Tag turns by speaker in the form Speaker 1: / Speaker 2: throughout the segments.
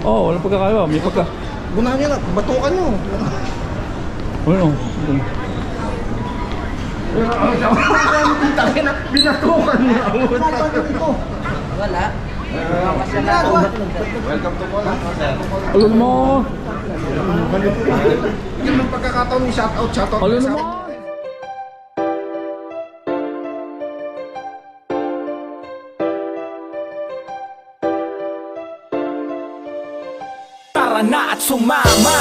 Speaker 1: Oo, walang pagkakaiba. May pagka...
Speaker 2: Gunahan nyo na, batukan nyo.
Speaker 1: Ano?
Speaker 2: Binatukan niya.
Speaker 3: Wala.
Speaker 2: Welcome to Pola.
Speaker 1: Alam mo!
Speaker 2: Yung ng pagkakataon ni shoutout.
Speaker 1: Alam mo!
Speaker 4: Tara na at sumama,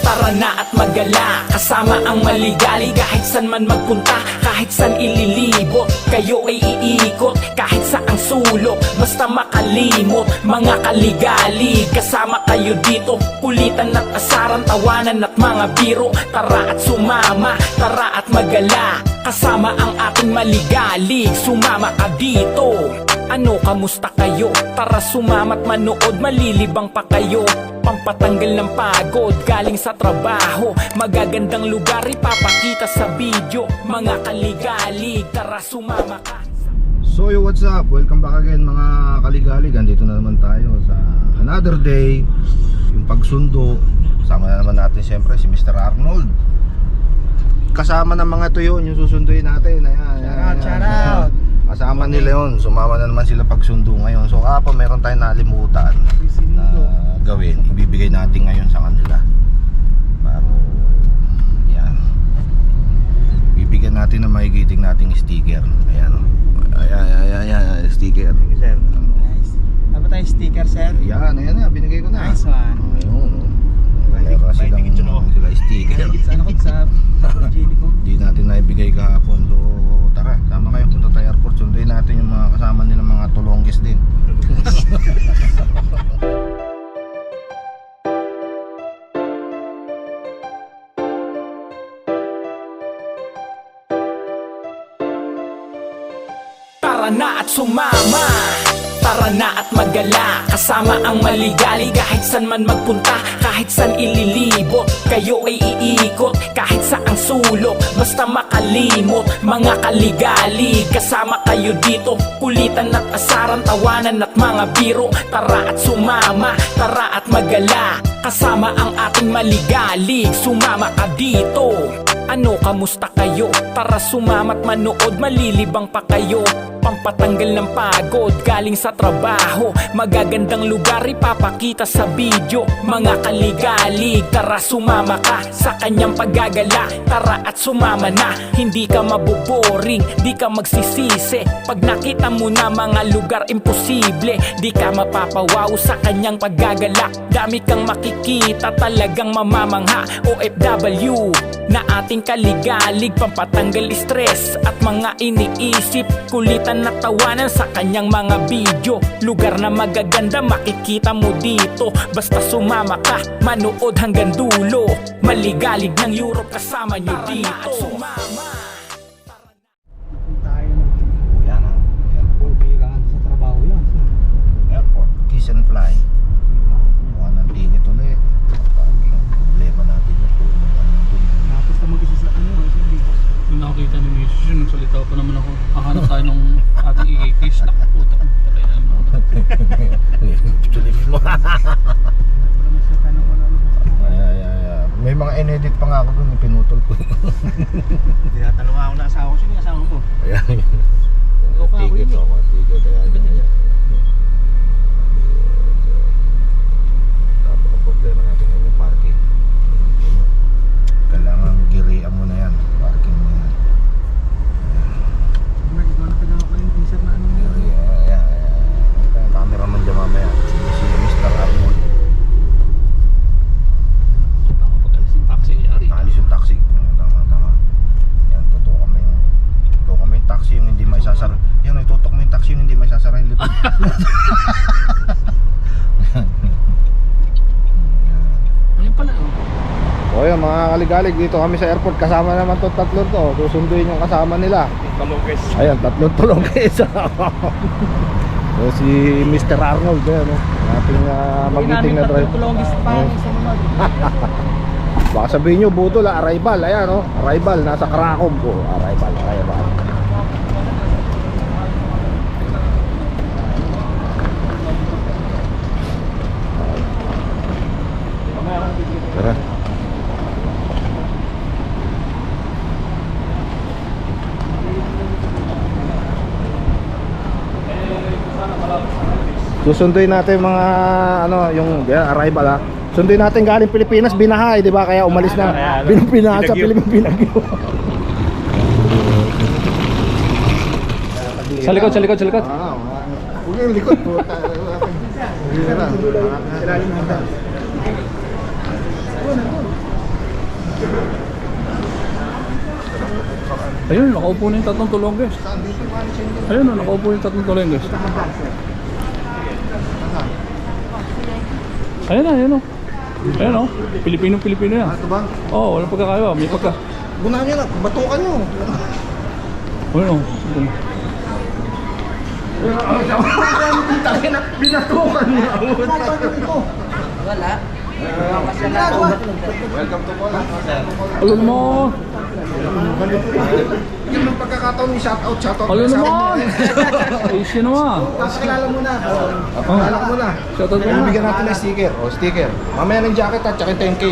Speaker 4: tara na at magala, kasama ang maligali. Kahit san man magpunta, kahit san ililibot, kayo ay iikot, kahit saang sulok, basta makalimot. Mga kaligali, kasama kayo dito, kulitan at asaran, tawanan at mga biro. Tara at sumama, tara at magala, kasama ang ating maligali. Sumama ka dito. Ano, kamusta kayo? Tara sumama't manood, malilibang pa kayo. Pampatanggal ng pagod, galing sa trabaho. Magagandang lugar, ipapakita sa video. Mga kaligalig, tara sumama ka.
Speaker 2: So yo, what's up? Welcome back again mga kaligalig. Andito na naman tayo sa another day. Yung pagsundo. Kasama na naman natin siyempre si Mr. Arnold. Kasama ng mga ito yun, yung susunduin natin. Ayan,
Speaker 3: Shout out.
Speaker 2: Kasama nila yun. Sumama na naman sila pagsundo ngayon. So kapag meron tayong nalimutan na gawin, ibibigay natin ngayon sa kanila. Para yan, bibigyan natin ng magigiting nating sticker. Ayan o. Ayan, sticker.
Speaker 3: Sir. Nice. Dapat tayong sticker, sir.
Speaker 2: Ayan na, binigay ko na.
Speaker 3: Nice one.
Speaker 2: Ayun o. Meron sila sticker.
Speaker 3: Ano ko sa Gini ko?
Speaker 2: Hindi natin naibigay kahapon. So tara, sama kayo, punta tayo airport. Sunduin natin yung mga kasama nila, mga tulonggis din.
Speaker 4: Tara na at sumama, tara na at magala, kasama ang maligali. Kahit san man magpunta, kahit san ililibot, kayo ay iikot, kahit saang sulok, basta makalimot. Mga kaligali, kasama kayo dito, kulitan at asaran, tawanan at mga biro. Tara at sumama, tara at magala, kasama ang ating maligali. Sumama ka dito. Ano, kamusta kayo? Tara sumama't manood, malilibang pa kayo. Pampatanggal ng pagod, galing sa trabaho. Magagandang lugar, ipapakita sa video. Mga kaligalig, tara sumama ka sa kanyang paggagala. Tara at sumama na, hindi ka maboboring, di ka magsisisi. Pag nakita mo na mga lugar imposible, di ka mapapawaw sa kanyang paggagala. Dami kang makikita, talagang mamamangha. OFW na ating kaligalig, pampatanggal stress at mga iniisip. Kulitan na tawanan sa kanyang mga video. Lugar na magaganda, makikita mo dito. Basta sumama ka, manood hanggang dulo. Maligalig ng Europe, kasama nyo dito. Sumama.
Speaker 2: Yan ha, airport.
Speaker 3: Kailangan sa trabaho yan.
Speaker 2: Airport, kiss and fly. Mukha ng ticket ulit. Parking, problema natin yung tulong.
Speaker 3: Tapos na mag-isa sa ano, hindi.
Speaker 1: Yung nakakita ni Mrs. yun, nagsalita pa naman ako. Hahanap tayo ng ating i-kiss. Nakaputak. Patay na naman ako.
Speaker 2: Tulip mo. May mga in-edit pa nga ako dun, pinutol ko.
Speaker 3: Tinatanong ako na asawa ko, sino yung asawa mo?
Speaker 2: Ayan.
Speaker 3: Okay,
Speaker 2: Ticket
Speaker 3: Willie.
Speaker 2: ako, ticket. Ayan. Napaka-problema natin ngayon yung parking. Kailangan girian mo na yan, parking mo yan.
Speaker 3: Nagpanapagal ako yung t-shirt na ano yun.
Speaker 2: Ayan. Ang cameraman dyan mamaya. Si Mr. Arnold.
Speaker 1: Tama, pag-alis yung taxi, yari.
Speaker 2: Nakalis yung taxi. Tama. Yan, tutok kami yung taxi yung hindi maisasara. Yan, itutok mo yung taxi yung hindi maisasara yung likod.
Speaker 1: Ayun pala, oh.
Speaker 2: O yun, mga kaligalig, dito kami sa airport. Kasama naman to tatlo to. Susunduin yung kasama nila.
Speaker 1: Kalokes.
Speaker 2: Ayan, tatlong tulonggis. So, si Mr. Arnold, ayan, no? Ating magiting na driver.
Speaker 3: Tulongis pa yung sumunod.
Speaker 2: Baka sabihin nyo, budol, arrival. Ayan, no? Arrival, nasa Krakow po. Arrival. Susunduin natin mga ano, yung arrival ha. Sunduin natin galing Pilipinas, binahay, di ba? Kaya umalis na. Binahay sa Pilipinas, binagyo.
Speaker 1: Sa likod, sa likod, sa likod.
Speaker 2: Huwag yung likod po.
Speaker 1: Ayun, nakaupo na yung tatlong tulongges. Ayun, nakaupo yung tatlong tulongges. Ayun na, ayun o. Ayun o, Pilipino-Pilipino yan.
Speaker 2: Ito ba?
Speaker 1: Oo, walang pagkakaiba, may pagka.
Speaker 2: Gunahan nyo na, batukan nyo.
Speaker 1: Ayun o.
Speaker 2: Binatukan nyo.
Speaker 5: Wala.
Speaker 2: Welcome to Poland.
Speaker 1: Alam mo.
Speaker 2: Yan ang pagkakataon ni shoutout.
Speaker 1: Alam naman. Ay, sino ah?
Speaker 2: Pakilala muna. Pakilala ko muna.
Speaker 1: Shoutout mo na.
Speaker 2: Bibigyan natin ng sticker. O, sticker. Mamaya ng jacket at tsaka 10K.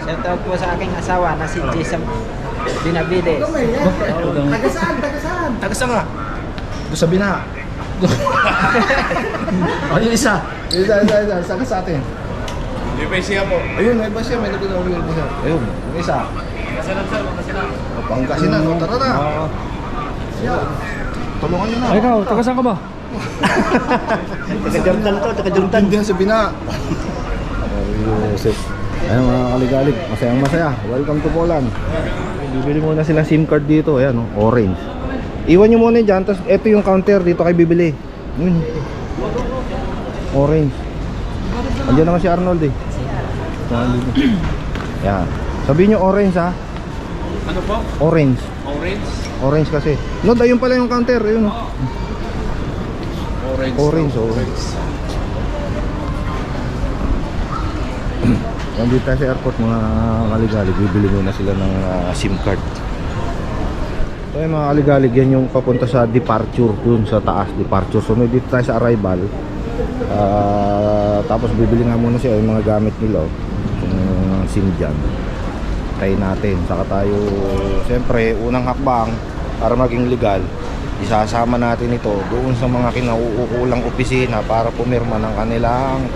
Speaker 5: Shoutout po sa aking asawa na si Jason Binavides.
Speaker 2: Taga saan nga? Doon sa Bina. O, yung isa. Isa. Saan sa atin?
Speaker 3: May paisiya po.
Speaker 2: Ayun, may bus siya. May nagkakaroon yung isa. Ayun, yung isa. O, Pangasinan. O, tara na. Tulungan nyo na.
Speaker 1: Ay, ikaw, taga saan ka ba?
Speaker 3: Taga-Jordan to, taga-Jordan.
Speaker 2: Hindi sa Bina. Yusuf. Ayun mga kaligalig, masayang-masaya. Welcome to Poland. Bibili muna silang SIM card dito. Ayan, orange. Iwan nyo muna dyan, tapos ito yung counter. Dito kayo bibili. Orange. Andiyan naman si Arnold eh. Yan. Sabihin nyo orange ha.
Speaker 3: Ano po?
Speaker 2: Orange.
Speaker 3: Orange?
Speaker 2: Orange kasi. No, ayun pala yung counter. Ayun.
Speaker 3: Orange.
Speaker 2: Orange. Nandito tayo sa airport mga kaligalig. Bibili muna sila ng SIM card. So yung mga kaligalig, yan yung papunta sa departure. Dun sa taas, departure. So dito tayo sa arrival. Tapos bibili nga muna siya yung mga gamit nila. Yung SIM dyan. Tayo natin. Saka tayo, siyempre, unang hakbang para maging legal. Isasama natin ito doon sa mga kinauukulang opisina para pumirma ng kanilang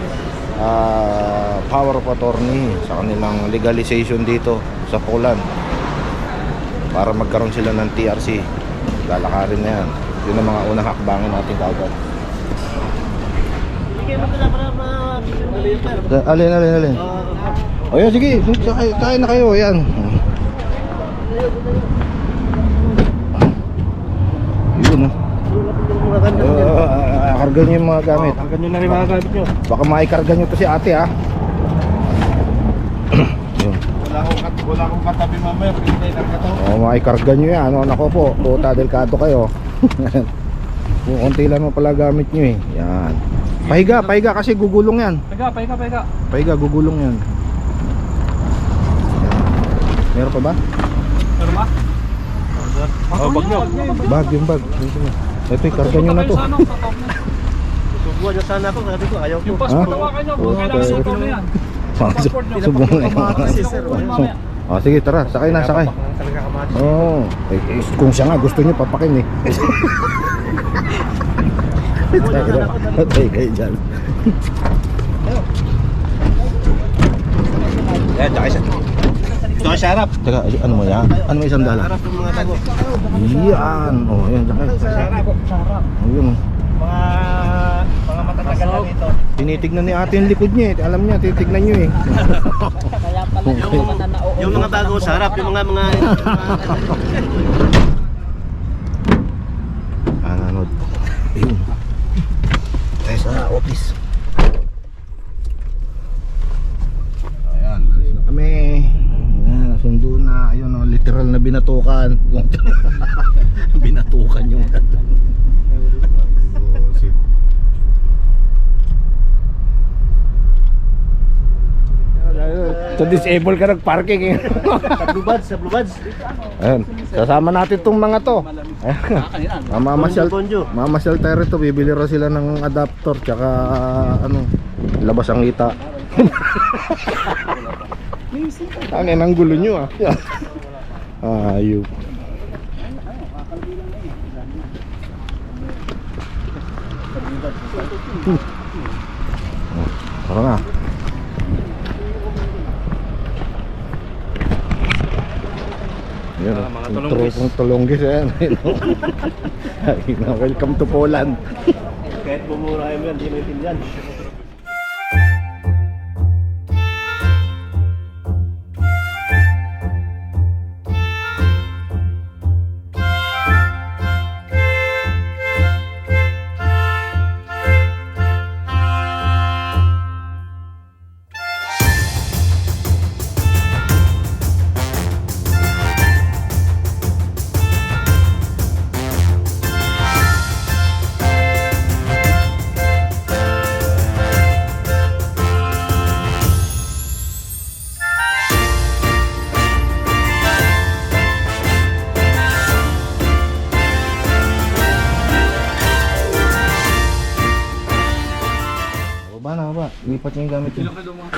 Speaker 2: power of attorney sa kanilang legalization dito sa Poland para magkaroon sila ng TRC. Lalakarin na yan. Yun ang mga unang hakbangin natin kagad. Alin. O yan, sige, kain na kayo, yan. Yun karga nyo yung mga gamit.
Speaker 3: Karga nyo na rin mga gamit nyo.
Speaker 2: Baka maikarga nyo to si ate ha. Yun.
Speaker 3: Wala akong katabi mamaya. Pinitay lang ka to.
Speaker 2: O maikarga nyo yan. O nako po, puta delikado kayo. Kung konti lang mo pala gamit nyo eh. Yan. Pahiga kasi gugulong yan. Pahiga, gugulong yan. Meron pa ba?
Speaker 3: Bag nyo.
Speaker 2: Bag, yung bag. Ito karga nyo na to.
Speaker 3: Subuhan nyo sana ako. Sabi ko, ayaw ko.
Speaker 1: Yung passport hawakan nyo, kung kailangan sugaw na yan.
Speaker 2: Subukan na yung sige, tara, sakay na, sakay.
Speaker 3: Talaga kamatis.
Speaker 2: Oo. Kung siya nga, gusto nyo papakin eh. Patay kayo dyan.
Speaker 3: Yan, tsaka isa. Ito ka syarap.
Speaker 2: Teka, ano mo yan? Ano mo $100?
Speaker 3: Syarap yung mga tago.
Speaker 2: Yan. O, yan, sakay. O, yun.
Speaker 3: Mga matatagal na dito.
Speaker 2: Tinitignan ni ate yung likod niya eh. Alam niya, tinitignan nyo eh.
Speaker 5: Kaya pala yung mga nanao.
Speaker 3: Yung mga bago syarap, yung mga
Speaker 2: Ananod. Ayun. Tayo sa office. Ayan, alis na kami. Ayan, nasundo na. Ayun o, literal na binatukan. Binatukan yung so disable ka nag-parking eh.
Speaker 3: sa Blue Buds.
Speaker 2: Ayun, sasama natin tong mga to. Mamasyal tayo rito, bibili raw sila ng adapter tsaka ano, labas ang hita. Tangin ang gulo nyo ah. Ayup. Tara na. Yan,
Speaker 3: mga
Speaker 2: yung
Speaker 3: tulonggis.
Speaker 2: tropong tulonggis yan. Welcome to Poland.
Speaker 3: Kahit bumura kayo yan, di maintindihan.
Speaker 2: Baba. Lipat niya yung gamit
Speaker 1: Sila
Speaker 2: yun.
Speaker 1: kayo dumaan.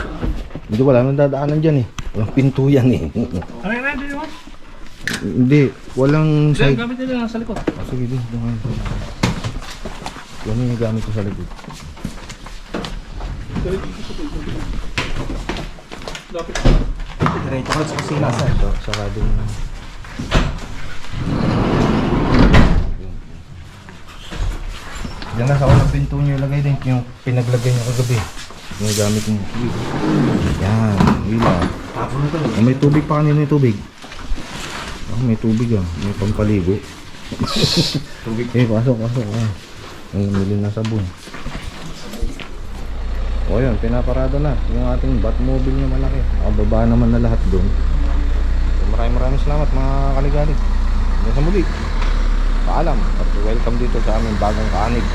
Speaker 2: Hindi, wala nang dadaanan dyan eh. Walang pinto yan eh.
Speaker 1: Ano yun? Hindi mo?
Speaker 2: Hindi, walang
Speaker 1: Hindi,
Speaker 2: side.
Speaker 1: gamit nila nasa likod.
Speaker 2: Oh, sige, din. Yan yung gamit ko sa likod.
Speaker 1: Dapat
Speaker 3: Diretso ka sa kusina, sir.
Speaker 2: Sarado yung... Yan na sa unang pinto nyo ilagay din yung pinaglagay nyo kagabi. Yung gamit nyo. Yan, ilaw.
Speaker 3: Tapon na to.
Speaker 2: Oh, may tubig pa kanina yung tubig. Oh, may tubig ah. May pampaligo. Tubig. Pasok. Ah. Ang namili na sabon. O yun, pinaparada na yung ating Batmobile na malaki. Baba naman na lahat doon. So, maraming salamat mga kaligalig. Hanggang sa muli. Paalam at welcome dito sa aming bagong kaanig.